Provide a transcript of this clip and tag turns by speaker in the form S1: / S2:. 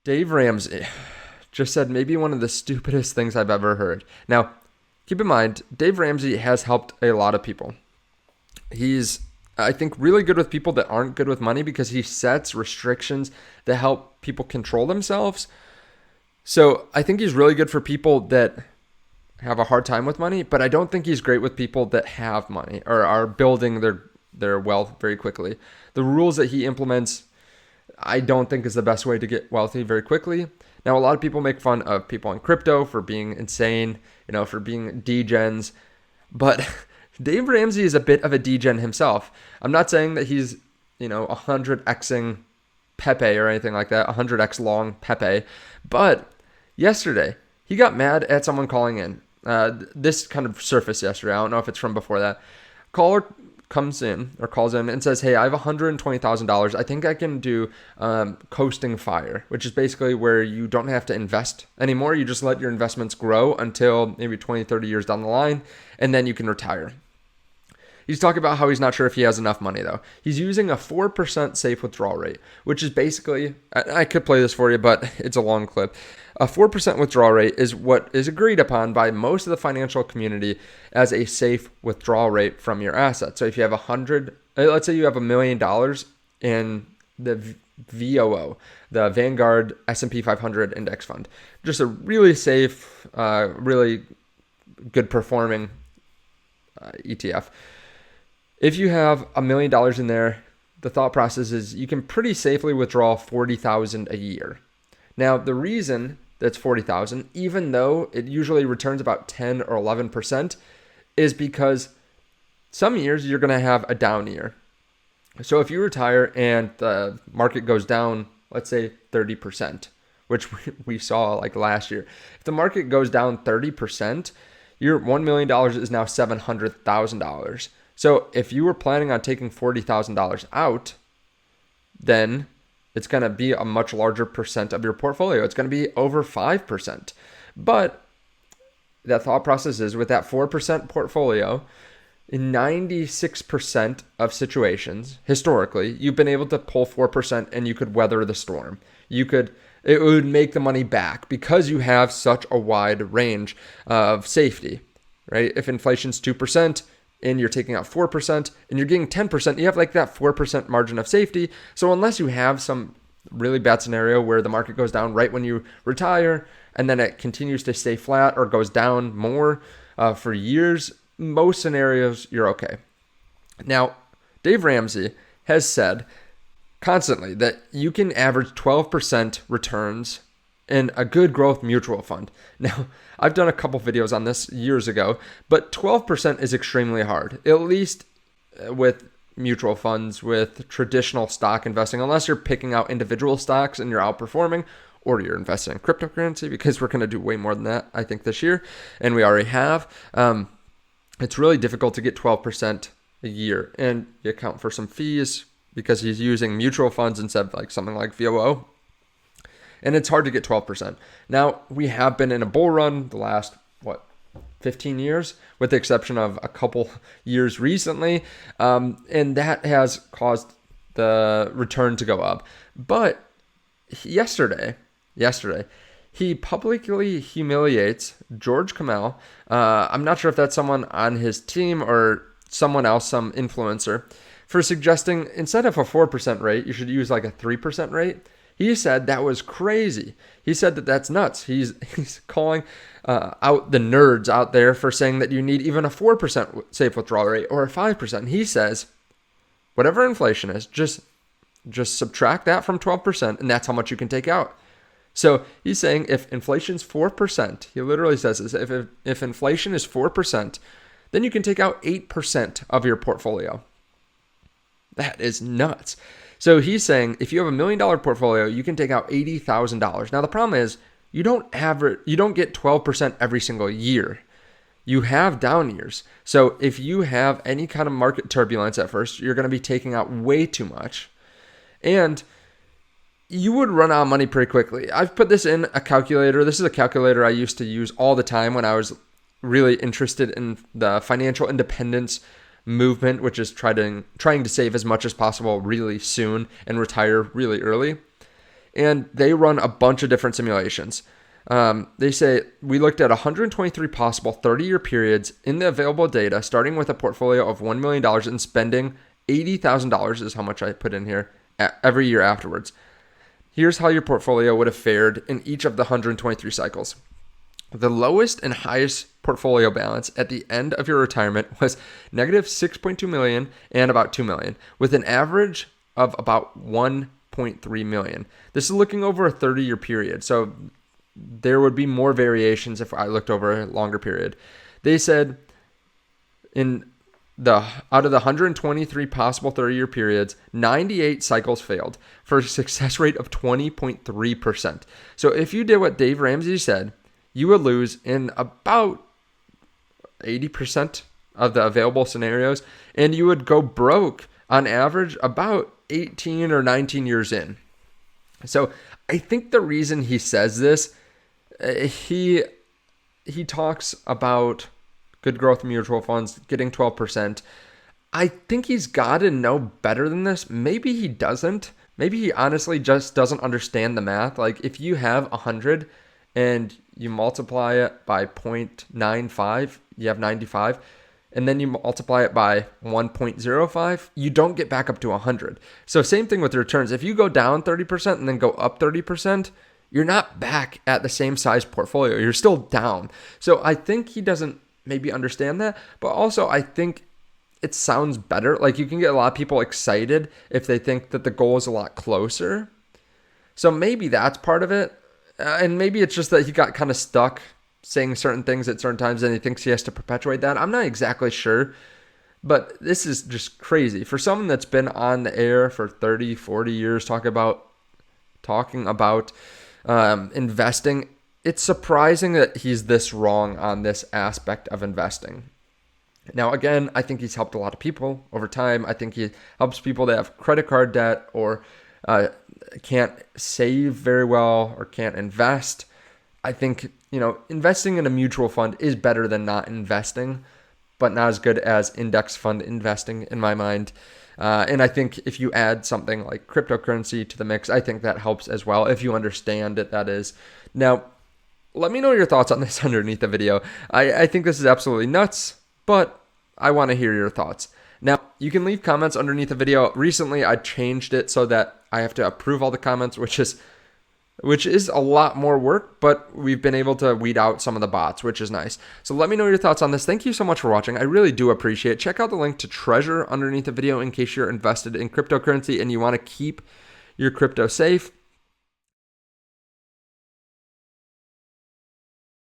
S1: Dave Ramsey just said maybe one of the stupidest things I've ever heard. Now, keep in mind, Dave Ramsey has helped a lot of people. He's, I think, really good with people that aren't good with money because he sets restrictions that help people control themselves. So I think he's really good for people that have a hard time with money, but I don't think he's great with people that have money or are building their wealth very quickly. The rules that he implements, I don't think is the best way to get wealthy very quickly. Now, a lot of people make fun of people in crypto for being insane, for being degens, but Dave Ramsey is a bit of a degen himself. I'm not saying that he's, 100xing Pepe or anything like that, 100x long Pepe, but yesterday he got mad at someone calling in. This kind of surfaced yesterday. I don't know if it's from before that. Caller calls in and says, hey, I have $120,000. I think I can do coasting fire, which is basically where you don't have to invest anymore. You just let your investments grow until maybe 20, 30 years down the line, and then you can retire. He's talking about how he's not sure if he has enough money, though. He's using a 4% safe withdrawal rate, which is basically, I could play this for you, but it's a long clip. A 4% withdrawal rate is what is agreed upon by most of the financial community as a safe withdrawal rate from your assets. So if you have let's say you have $1 million in the VOO, the Vanguard S&P 500 index fund, just a really safe, really good performing ETF. If you have $1 million in there, the thought process is you can pretty safely withdraw $40,000 a year. Now, the reason that's $40,000, even though it usually returns about 10 or 11%, is because some years you're going to have a down year. So if you retire and the market goes down, let's say 30%, which we saw like last year. If the market goes down 30%, your $1 million is now $700,000. So if you were planning on taking $40,000 out, then it's going to be a much larger percent of your portfolio. It's going to be over 5%. But the thought process is with that 4% portfolio, in 96% of situations, historically, you've been able to pull 4% and you could weather the storm. It would make the money back because you have such a wide range of safety, right? If inflation's 2%, and you're taking out 4% and you're getting 10%, you have like that 4% margin of safety. So unless you have some really bad scenario where the market goes down right when you retire and then it continues to stay flat or goes down more for years, most scenarios you're okay. Now, Dave Ramsey has said constantly that you can average 12% returns in a good growth mutual fund. Now, I've done a couple videos on this years ago, but 12% is extremely hard, at least with mutual funds, with traditional stock investing, unless you're picking out individual stocks and you're outperforming, or you're investing in cryptocurrency, because we're going to do way more than that, I think, this year, and we already have. It's really difficult to get 12% a year, and you account for some fees because he's using mutual funds instead of like something like VOO. And it's hard to get 12%. Now, we have been in a bull run the last, 15 years, with the exception of a couple years recently. And that has caused the return to go up. But yesterday, he publicly humiliates George Kamel. I'm not sure if that's someone on his team or someone else, some influencer, for suggesting instead of a 4% rate, you should use like a 3% rate. He said that was crazy. He said that that's nuts. He's calling out the nerds out there for saying that you need even a 4% safe withdrawal rate or a 5%. And he says, whatever inflation is, just subtract that from 12%, and that's how much you can take out. So he's saying if inflation's 4%, he literally says this, if inflation is 4%, then you can take out 8% of your portfolio. That is nuts. So he's saying if you have $1 million portfolio, you can take out $80,000. Now the problem is you don't get 12% every single year. You have down years. So if you have any kind of market turbulence at first, you're going to be taking out way too much. And you would run out of money pretty quickly. I've put this in a calculator. This is a calculator I used to use all the time when I was really interested in the financial independence movement, which is trying to save as much as possible really soon and retire really early. and they run a bunch of different simulations. They say we looked at 123 possible 30-year periods in the available data, starting with a portfolio of $1 million and spending $80,000 is how much I put in here every year afterwards. Here's how your portfolio would have fared in each of the 123 cycles. The lowest and highest portfolio balance at the end of your retirement was negative 6.2 million and about 2 million, with an average of about 1.3 million. This is looking over a 30-year period, so there would be more variations if I looked over a longer period. They said out of the 123 possible 30-year periods, 98 cycles failed for a success rate of 20.3%. So if you did what Dave Ramsey said, you would lose in about 80% of the available scenarios, and you would go broke on average about 18 or 19 years in. So I think the reason he says this, he talks about good growth mutual funds getting 12%. I think he's got to know better than this. Maybe he doesn't. Maybe he honestly just doesn't understand the math. Like if you have 100 and you multiply it by 0.95, you have 95. And then you multiply it by 1.05, you don't get back up to 100. So same thing with returns. If you go down 30% and then go up 30%, you're not back at the same size portfolio. You're still down. So I think he doesn't maybe understand that. But also I think it sounds better. Like you can get a lot of people excited if they think that the goal is a lot closer. So maybe that's part of it. And maybe it's just that he got kind of stuck saying certain things at certain times and he thinks he has to perpetuate that. I'm not exactly sure, but this is just crazy. For someone that's been on the air for 30, 40 years talking about investing, it's surprising that he's this wrong on this aspect of investing. Now, again, I think he's helped a lot of people over time. I think he helps people that have credit card debt or can't save very well or can't invest. I think, investing in a mutual fund is better than not investing, but not as good as index fund investing in my mind. And I think if you add something like cryptocurrency to the mix, I think that helps as well, if you understand it, that is. Now, let me know your thoughts on this underneath the video. I think this is absolutely nuts, but I want to hear your thoughts. Now, you can leave comments underneath the video. Recently, I changed it so that I have to approve all the comments, which is a lot more work, but we've been able to weed out some of the bots, which is nice. So let me know your thoughts on this. Thank you so much for watching. I really do appreciate it. Check out the link to Treasure underneath the video in case you're invested in cryptocurrency and you want to keep your crypto safe.